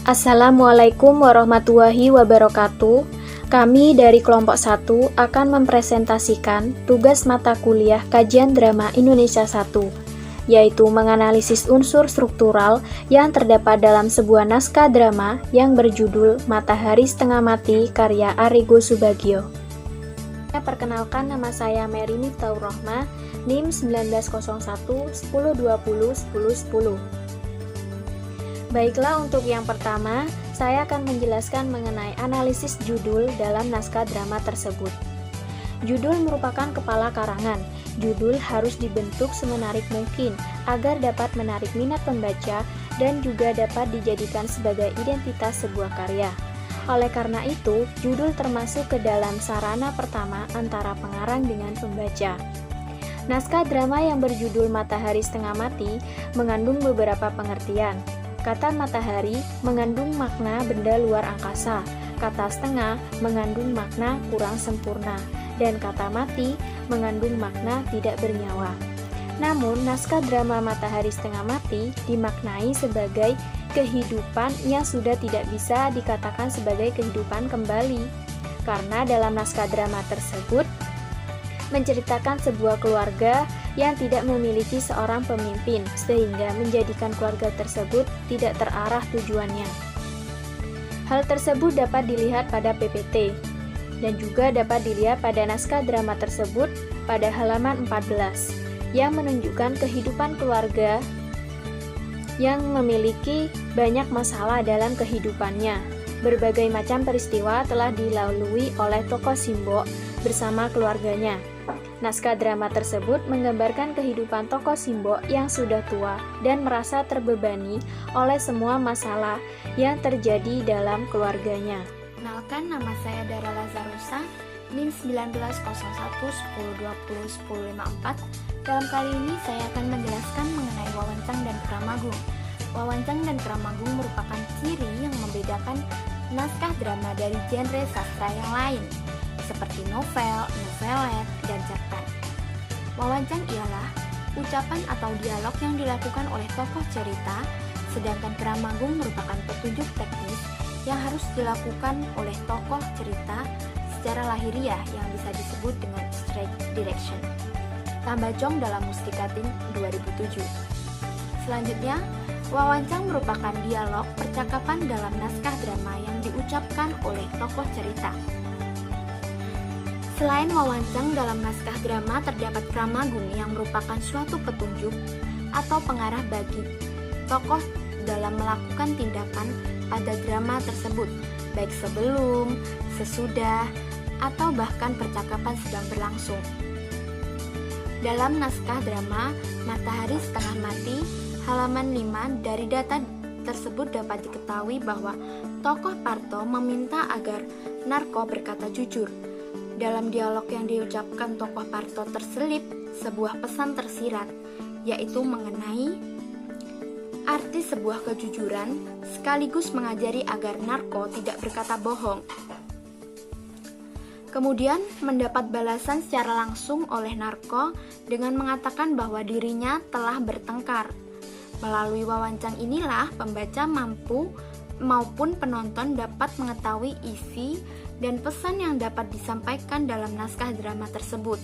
Assalamualaikum warahmatullahi wabarakatuh. Kami dari kelompok 1 akan mempresentasikan tugas mata kuliah Kajian Drama Indonesia 1, yaitu menganalisis unsur struktural yang terdapat dalam sebuah naskah drama yang berjudul Matahari Setengah Mati karya Arrigo Subagio. Perkenalkan, nama saya Mary Miftahur Rohmah, NIM 1901 1020 1010. Baiklah, untuk yang pertama, saya akan menjelaskan mengenai analisis judul dalam naskah drama tersebut. Judul merupakan kepala karangan. Judul harus dibentuk semenarik mungkin agar dapat menarik minat pembaca dan juga dapat dijadikan sebagai identitas sebuah karya. Oleh karena itu, judul termasuk ke dalam sarana pertama antara pengarang dengan pembaca. Naskah drama yang berjudul Matahari Setengah Mati mengandung beberapa pengertian. Kata matahari mengandung makna benda luar angkasa, kata setengah mengandung makna kurang sempurna, dan kata mati mengandung makna tidak bernyawa. Namun, naskah drama Matahari Setengah Mati dimaknai sebagai kehidupan yang sudah tidak bisa dikatakan sebagai kehidupan kembali, karena dalam naskah drama tersebut menceritakan sebuah keluarga yang tidak memiliki seorang pemimpin, sehingga menjadikan keluarga tersebut tidak terarah tujuannya. Hal tersebut dapat dilihat pada PPT, dan juga dapat dilihat pada naskah drama tersebut pada halaman 14, yang menunjukkan kehidupan keluarga yang memiliki banyak masalah dalam kehidupannya. Berbagai macam peristiwa telah dilalui oleh tokoh Simbok bersama keluarganya. Naskah drama tersebut menggambarkan kehidupan tokoh Simbok yang sudah tua dan merasa terbebani oleh semua masalah yang terjadi dalam keluarganya. Kenalkan, nama saya Dara Lazarusa, NIM 1901 1020 1054. Dalam kali ini saya akan menjelaskan mengenai Wawancang dan Kramagung. Wawancang dan Kramagung merupakan ciri yang membedakan naskah drama dari genre sastra yang lain, seperti novel, novelet, dan cerpen. Wawancang ialah ucapan atau dialog yang dilakukan oleh tokoh cerita, sedangkan Kramagung merupakan petunjuk teknis yang harus dilakukan oleh tokoh cerita secara lahiriah yang bisa disebut dengan straight direction. Tambajong dalam Mustikating 2007. Selanjutnya, Wawancang merupakan dialog percakapan dalam naskah drama yang diucapkan oleh tokoh cerita. Selain wawancang dalam naskah drama, terdapat Kramagung yang merupakan suatu petunjuk atau pengarah bagi tokoh dalam melakukan tindakan pada drama tersebut, baik sebelum, sesudah, atau bahkan percakapan sedang berlangsung. Dalam naskah drama Matahari Setengah Mati, halaman 5, dari data tersebut dapat diketahui bahwa tokoh Parto meminta agar Narko berkata jujur. Dalam dialog yang diucapkan tokoh Parto terselip sebuah pesan tersirat, yaitu mengenai arti sebuah kejujuran, sekaligus mengajari agar Narko tidak berkata bohong. Kemudian mendapat balasan secara langsung oleh Narko dengan mengatakan bahwa dirinya telah bertengkar. Melalui wawancang inilah pembaca maupun penonton dapat mengetahui isi dan pesan yang dapat disampaikan dalam naskah drama tersebut.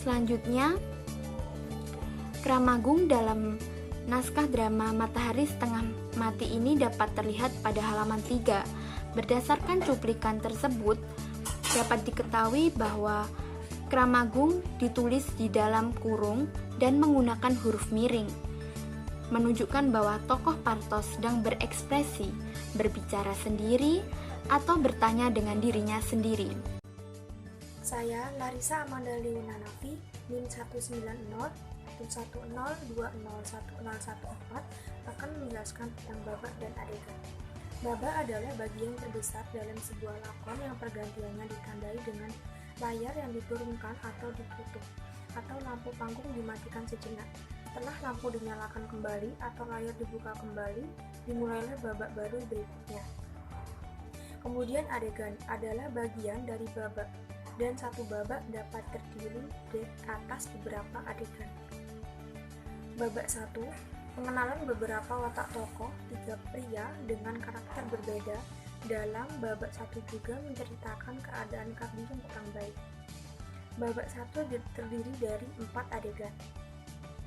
Selanjutnya, Kramagung dalam naskah drama Matahari Setengah Mati ini dapat terlihat pada halaman 3. Berdasarkan cuplikan tersebut, dapat diketahui bahwa Kramagung ditulis di dalam kurung dan menggunakan huruf miring, menunjukkan bahwa tokoh Parto sedang berekspresi, berbicara sendiri, atau bertanya dengan dirinya sendiri. Saya Larissa Amanda Liunanafi, NIM 190 10201014 akan menjelaskan tentang babak dan adegan. Babak adalah bagian terbesar dalam sebuah lakon yang pergantiannya ditandai dengan layar yang diturunkan atau ditutup, atau lampu panggung dimatikan sejenak. Setelah lampu dinyalakan kembali atau layar dibuka kembali, dimulailah babak baru berikutnya. Kemudian adegan adalah bagian dari babak, dan satu babak dapat terdiri dari atas beberapa adegan. Babak 1, Pengenalan beberapa watak tokoh, 3 pria dengan karakter berbeda dalam babak 1 juga menceritakan keadaan Kardi yang kurang baik. Babak 1 terdiri dari 4 adegan.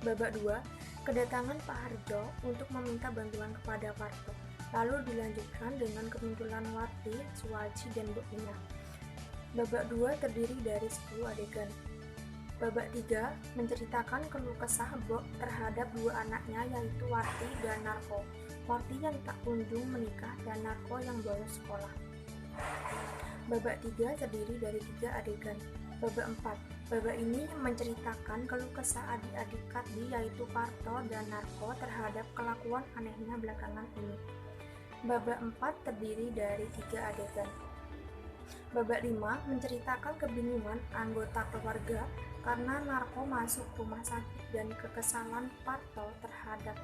Babak 2, kedatangan Pak Harjo untuk meminta bantuan kepada Parto. Lalu dilanjutkan dengan kemunculan Warti, Suwaji, dan Bu Ina. Babak 2 terdiri dari 10 adegan. Babak 3 menceritakan keluh kesah Bok terhadap 2 anaknya yaitu Warti dan Narko. Warti yang tak kunjung menikah dan Narko yang bolos sekolah. Babak 3 terdiri dari 3 adegan. Babak 4, babak ini menceritakan keluh kesah adik-adik Kardi yaitu Parto dan Narko terhadap kelakuan anehnya belakangan ini. Babak 4 terdiri dari 3 adegan. Babak 5 menceritakan kebingungan anggota keluarga karena Narko masuk rumah sakit dan kekesalan Parto terhadap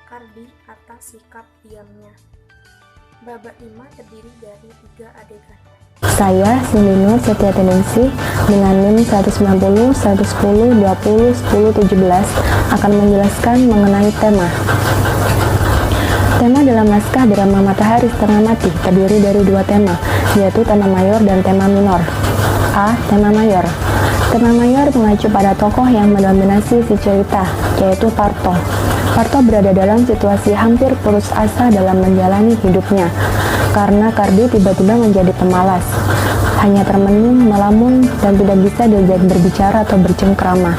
Kardi atas sikap diamnya. Babak 5 terdiri dari 3 adegan. Saya, Cindy Nur Setianingsih, dengan NIM 190, 110, 20, 10, 17 akan menjelaskan mengenai tema. Tema dalam naskah drama Matahari Setengah Mati terdiri dari 2 tema, yaitu tema mayor dan tema minor. A. Tema mayor. Tema mayor mengacu pada tokoh yang mendominasi si cerita, yaitu Parto. Parto berada dalam situasi hampir putus asa dalam menjalani hidupnya, karena Kardi tiba-tiba menjadi pemalas, hanya termenung, melamun, dan tidak bisa diajak berbicara atau bercengkrama.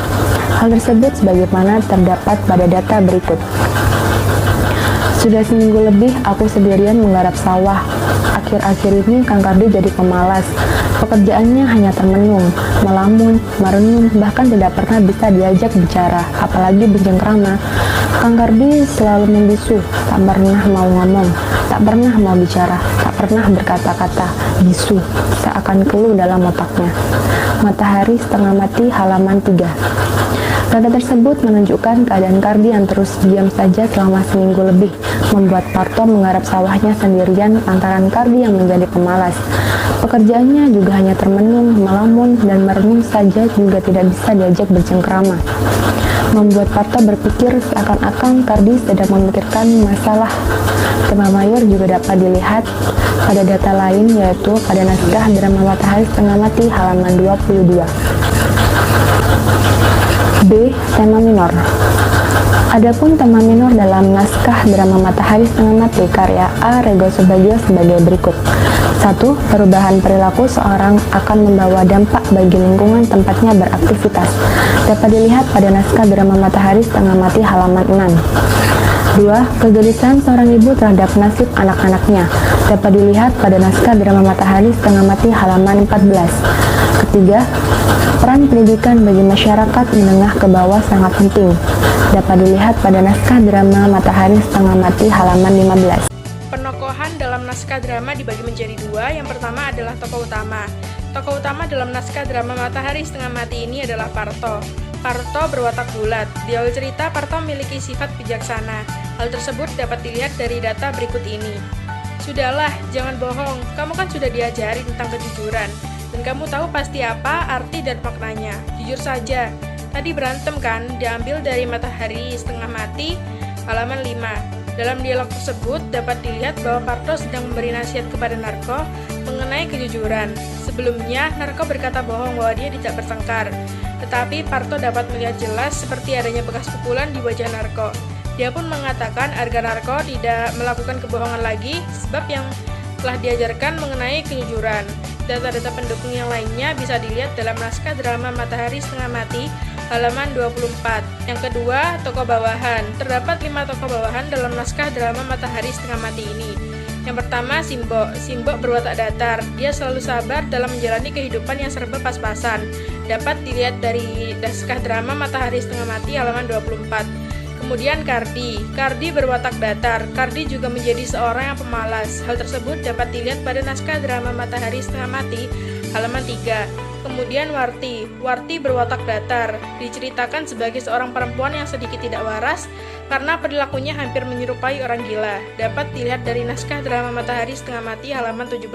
Hal tersebut sebagaimana terdapat pada data berikut. Sudah seminggu lebih aku sendirian menggarap sawah. Akhir-akhir ini Kang Kardi jadi pemalas. Pekerjaannya hanya termenung, melamun, merenung, bahkan tidak pernah bisa diajak bicara, apalagi bercengkrama. Kang Kardi selalu membisu, tak pernah mau ngomong, tak pernah mau bicara, tak pernah berkata-kata, bisu, seakan keluh dalam otaknya. Matahari Setengah Mati halaman 3. Data tersebut menunjukkan keadaan Kardi yang terus diam saja selama seminggu lebih, membuat Parto menggarap sawahnya sendirian lantaran Kardi yang menjadi pemalas. Pekerjaannya juga hanya termenung, melamun, dan merenung saja juga tidak bisa diajak bercengkrama. Membuat Parto berpikir seakan-akan Kardi sedang memikirkan masalah. Tema mayor juga dapat dilihat pada data lain yaitu pada naskah drama Matahari Setengah Mati halaman 22. B. Tema minor. Adapun tema minor dalam naskah drama Matahari Setengah Mati karya A. Rego Subagio sebagai berikut. 1. Perubahan perilaku seorang akan membawa dampak bagi lingkungan tempatnya beraktivitas. Dapat dilihat pada naskah drama Matahari Setengah Mati halaman 6. 2. Kegelisahan seorang ibu terhadap nasib anak-anaknya. Dapat dilihat pada naskah drama Matahari Setengah Mati halaman 14. Ketiga, peran pendidikan bagi masyarakat menengah ke bawah sangat penting. Dapat dilihat pada naskah drama Matahari Setengah Mati halaman 15. Penokohan dalam naskah drama dibagi menjadi 2. Yang pertama adalah tokoh utama. Tokoh utama dalam naskah drama Matahari Setengah Mati ini adalah Parto. Parto berwatak bulat. Di awal cerita, Parto memiliki sifat bijaksana. Hal tersebut dapat dilihat dari data berikut ini. Sudahlah, jangan bohong. Kamu kan sudah diajari tentang kejujuran. Dan kamu tahu pasti apa arti dan maknanya. Jujur saja. Tadi berantem kan? Diambil dari Matahari Setengah Mati, halaman 5. Dalam dialog tersebut dapat dilihat bahwa Parto sedang memberi nasihat kepada Narko mengenai kejujuran. Sebelumnya, Narko berkata bohong bahwa dia tidak bertengkar. Tetapi Parto dapat melihat jelas seperti adanya bekas pukulan di wajah Narko. Dia pun mengatakan agar Narko tidak melakukan kebohongan lagi sebab yang telah diajarkan mengenai kejujuran. Data-data pendukung yang lainnya bisa dilihat dalam naskah drama Matahari Setengah Mati halaman 24. Yang kedua, tokoh bawahan. Terdapat 5 tokoh bawahan dalam naskah drama Matahari Setengah Mati ini. Yang pertama, Simbok. Simbok berwatak datar. Dia selalu sabar dalam menjalani kehidupan yang serba pas-pasan. Dapat dilihat dari naskah drama Matahari Setengah Mati halaman 24. Kemudian Kardi. Kardi berwatak datar. Kardi juga menjadi seorang yang pemalas. Hal tersebut dapat dilihat pada naskah drama Matahari Setengah Mati halaman 3. Kemudian Warti. Warti berwatak datar. Diceritakan sebagai seorang perempuan yang sedikit tidak waras karena perilakunya hampir menyerupai orang gila. Dapat dilihat dari naskah drama Matahari Setengah Mati halaman 17.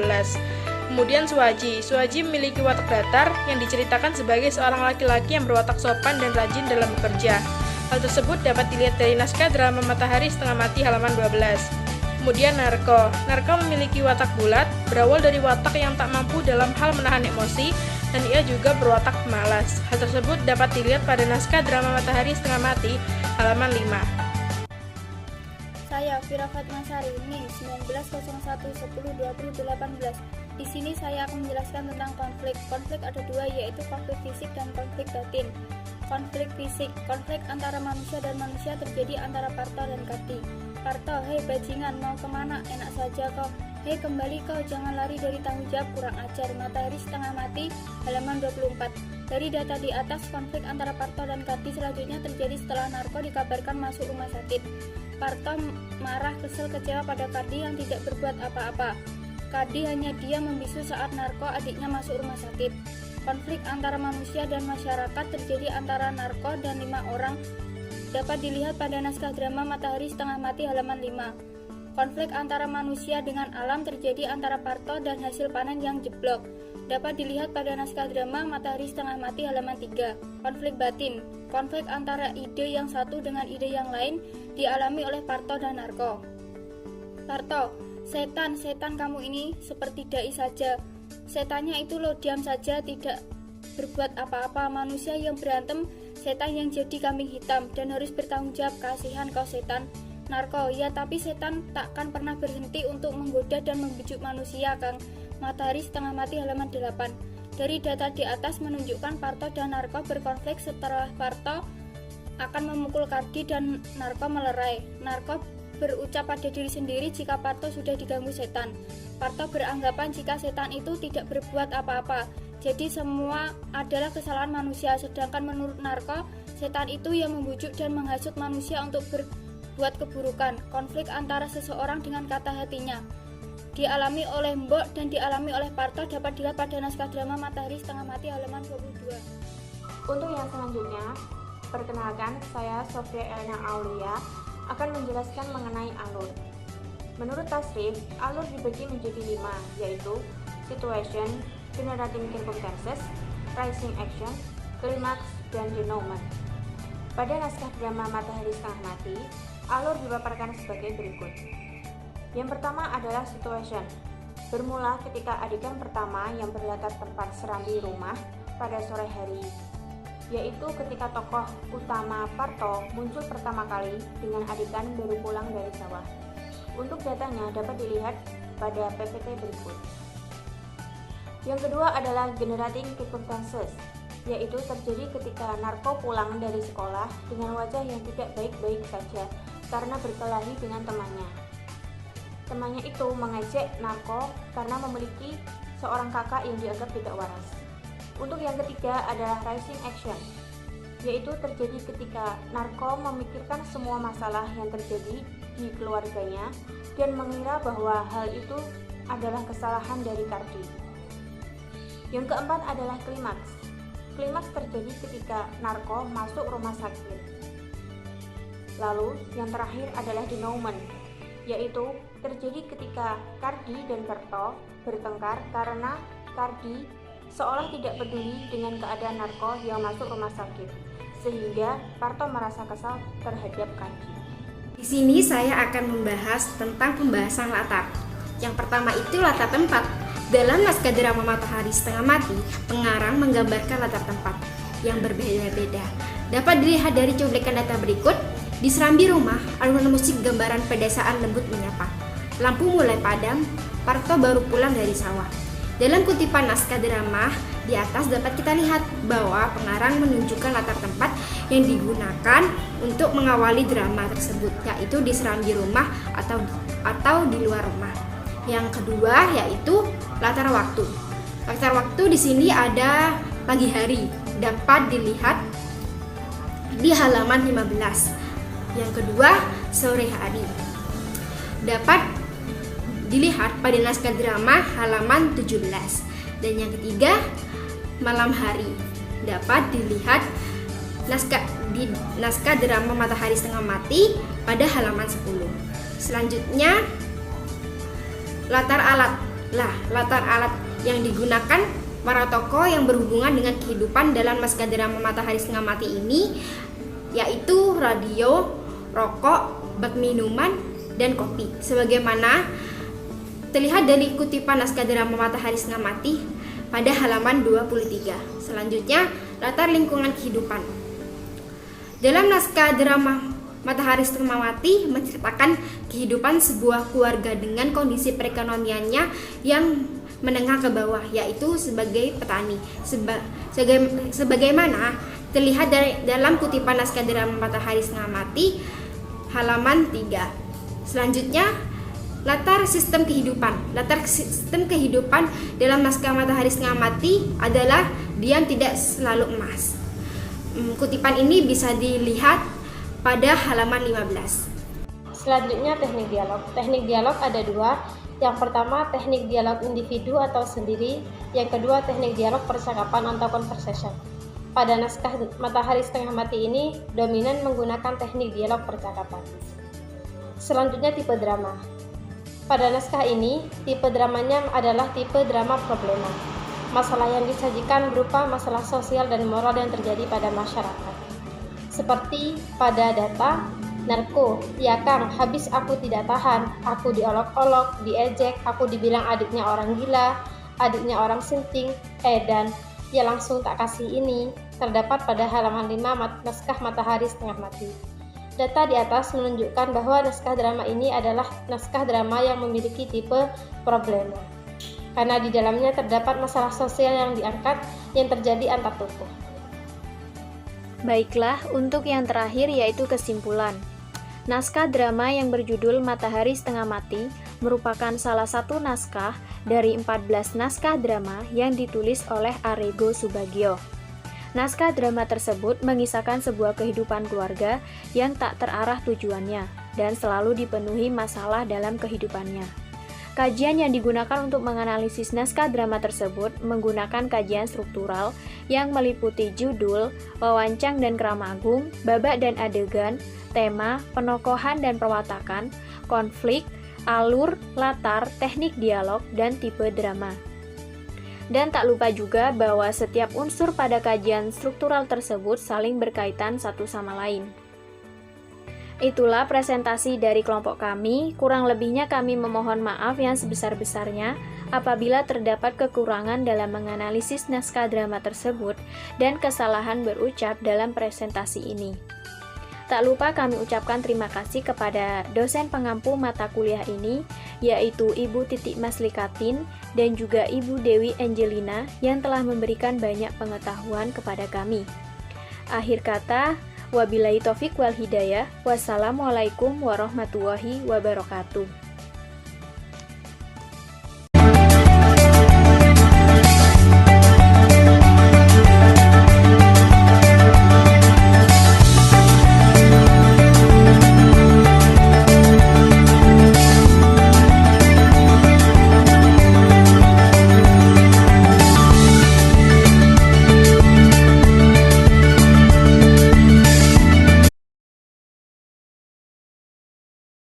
Kemudian Suwaji. Suwaji memiliki watak datar yang diceritakan sebagai seorang laki-laki yang berwatak sopan dan rajin dalam bekerja. Hal tersebut dapat dilihat dari naskah drama Matahari Setengah Mati halaman 12. Kemudian Narko. Narko memiliki watak bulat, berawal dari watak yang tak mampu dalam hal menahan emosi, dan ia juga berwatak pemalas. Hal tersebut dapat dilihat pada naskah drama Matahari Setengah Mati halaman 5. Saya Vira Fatmasari, NIM 1901102018. Di sini saya akan menjelaskan tentang konflik. Konflik ada dua, yaitu konflik fisik dan konflik batin. Konflik fisik, konflik antara manusia dan manusia terjadi antara Parto dan Kardi. Parto, hei bajingan, mau kemana? Enak saja kau. Hei kembali kau, jangan lari dari tanggung jawab, kurang ajar. Matahari Setengah Mati halaman 24. Dari data di atas, konflik antara Parto dan Kardi selanjutnya terjadi setelah Narko dikabarkan masuk rumah sakit. Parto marah, kesal, kecewa pada Kardi yang tidak berbuat apa-apa. Kardi hanya diam membisu saat Narko adiknya masuk rumah sakit. Konflik antara manusia dan masyarakat terjadi antara Narko dan 5 orang dapat dilihat pada naskah drama Matahari Setengah Mati halaman 5. Konflik antara manusia dengan alam terjadi antara Parto dan hasil panen yang jeblok. Dapat dilihat pada naskah drama Matahari Setengah Mati halaman 3. Konflik batin. Konflik antara ide yang satu dengan ide yang lain dialami oleh Parto dan Narko. Parto, setan kamu ini seperti dai saja. Setannya itu loh, diam saja, tidak berbuat apa-apa. Manusia yang berantem, setan yang jadi kambing hitam dan harus bertanggung jawab. Kasihan kau setan. Narko, ya tapi setan takkan pernah berhenti untuk menggoda dan membujuk manusia, Kang. Matahari Setengah Mati halaman 8. Dari data di atas menunjukkan Parto dan Narko berkonflik setelah Parto akan memukul Kardi dan Narko melerai. Narko berucap pada diri sendiri jika Parto sudah diganggu setan. Parto beranggapan jika setan itu tidak berbuat apa-apa, jadi semua adalah kesalahan manusia. Sedangkan menurut Narko, setan itu yang membujuk dan menghasut manusia untuk berbuat keburukan. Konflik antara seseorang dengan kata hatinya dialami oleh Mbok dan dialami oleh Parto dapat dilihat pada naskah drama Matahari Setengah Mati halaman 22. Untuk yang selanjutnya, perkenalkan, saya Sofia Elena Aulia akan menjelaskan mengenai alur. Menurut Tasrif, alur dibagi menjadi 5, yaitu situation, generating circumstances, rising action, climax, dan denouement. Pada naskah drama Matahari Setengah Mati, alur dipaparkan sebagai berikut. Yang pertama adalah situation. Bermula ketika adegan pertama yang berlatar tempat serambi rumah pada sore hari, yaitu ketika tokoh utama Parto muncul pertama kali dengan adegan baru pulang dari sawah. Untuk datanya dapat dilihat pada PPT berikut. Yang kedua adalah generating circumstances, yaitu terjadi ketika Narko pulang dari sekolah dengan wajah yang tidak baik-baik saja karena berkelahi dengan temannya. Temannya itu mengejek Narko karena memiliki seorang kakak yang dianggap tidak waras. Untuk yang ketiga adalah rising action, yaitu terjadi ketika Narko memikirkan semua masalah yang terjadi di keluarganya dan mengira bahwa hal itu adalah kesalahan dari Kardi. Yang keempat adalah klimaks. Klimaks terjadi ketika Narko masuk rumah sakit. Lalu yang terakhir adalah denouement, yaitu terjadi ketika Kardi dan Parto bertengkar karena Kardi seolah tidak peduli dengan keadaan Narko yang masuk rumah sakit, sehingga Parto merasa kesal terhadap Kardi. Di sini saya akan membahas tentang pembahasan latar. Yang pertama itu latar tempat. Dalam naskah drama Matahari Setengah Mati, pengarang menggambarkan latar tempat yang berbeda-beda. Dapat dilihat dari cuplikan data berikut. Di serambi rumah, alunan musik gambaran pedesaan lembut menyapa. Lampu mulai padam, Parto baru pulang dari sawah. Dalam kutipan naskah drama di atas dapat kita lihat bahwa pengarang menunjukkan latar tempat yang digunakan untuk mengawali drama tersebut, yaitu di serambi rumah atau di luar rumah. Yang kedua yaitu latar waktu. Latar waktu di sini ada pagi hari, dapat dilihat di halaman 15. Yang kedua, sore hari, dapat dilihat pada naskah drama halaman 17. Dan yang ketiga, malam hari, dapat dilihat di naskah drama Matahari Setengah Mati pada halaman 10. Selanjutnya, latar alat. Latar alat yang digunakan para tokoh yang berhubungan dengan kehidupan dalam naskah drama Matahari Setengah Mati ini yaitu radio, rokok, bak minuman, dan kopi. Sebagaimana terlihat dari kutipan naskah drama Matahari Setengah Mati pada halaman 23. Selanjutnya, latar lingkungan kehidupan. Dalam naskah drama Matahari Setengah Mati menceritakan kehidupan sebuah keluarga dengan kondisi perekonomiannya yang menengah ke bawah, yaitu sebagai petani. Sebagaimana terlihat dalam kutipan naskah drama Matahari Setengah Mati halaman 3. Selanjutnya, latar sistem kehidupan. Latar sistem kehidupan dalam naskah Matahari Setengah Mati adalah diam tidak selalu emas. Kutipan ini bisa dilihat pada halaman 15. Selanjutnya teknik dialog. Teknik dialog ada dua. Yang pertama teknik dialog individu atau sendiri. Yang kedua teknik dialog percakapan atau conversation. Pada naskah Matahari Setengah Mati ini dominan menggunakan teknik dialog percakapan. Selanjutnya tipe drama. Pada naskah ini tipe dramanya adalah tipe drama problema. Masalah yang disajikan berupa masalah sosial dan moral yang terjadi pada masyarakat. Seperti pada data, narko, ya Kang, habis aku tidak tahan, aku diolok-olok, diejek, aku dibilang adiknya orang gila, adiknya orang sinting, dan ya langsung tak kasih ini, terdapat pada halaman 5 naskah Matahari Setengah Mati. Data di atas menunjukkan bahwa naskah drama ini adalah naskah drama yang memiliki tipe problema, karena di dalamnya terdapat masalah sosial yang diangkat yang terjadi antar tokoh. Baiklah, untuk yang terakhir yaitu kesimpulan. Naskah drama yang berjudul Matahari Setengah Mati merupakan salah satu naskah dari 14 naskah drama yang ditulis oleh Arrigo Subagio. Naskah drama tersebut mengisahkan sebuah kehidupan keluarga yang tak terarah tujuannya dan selalu dipenuhi masalah dalam kehidupannya. Kajian yang digunakan untuk menganalisis naskah drama tersebut menggunakan kajian struktural yang meliputi judul, wawancang dan kramagung, babak dan adegan, tema, penokohan dan perwatakan, konflik, alur, latar, teknik dialog, dan tipe drama. Dan tak lupa juga bahwa setiap unsur pada kajian struktural tersebut saling berkaitan satu sama lain. Itulah presentasi dari kelompok kami. Kurang lebihnya kami memohon maaf yang sebesar-besarnya apabila terdapat kekurangan dalam menganalisis naskah drama tersebut dan kesalahan berucap dalam presentasi ini. Tak lupa kami ucapkan terima kasih kepada dosen pengampu mata kuliah ini, yaitu Ibu Titik Maslikatin dan juga Ibu Dewi Angelina yang telah memberikan banyak pengetahuan kepada kami. Akhir kata, wabillahi taufik wal hidayah. Wassalamualaikum warahmatullahi wabarakatuh.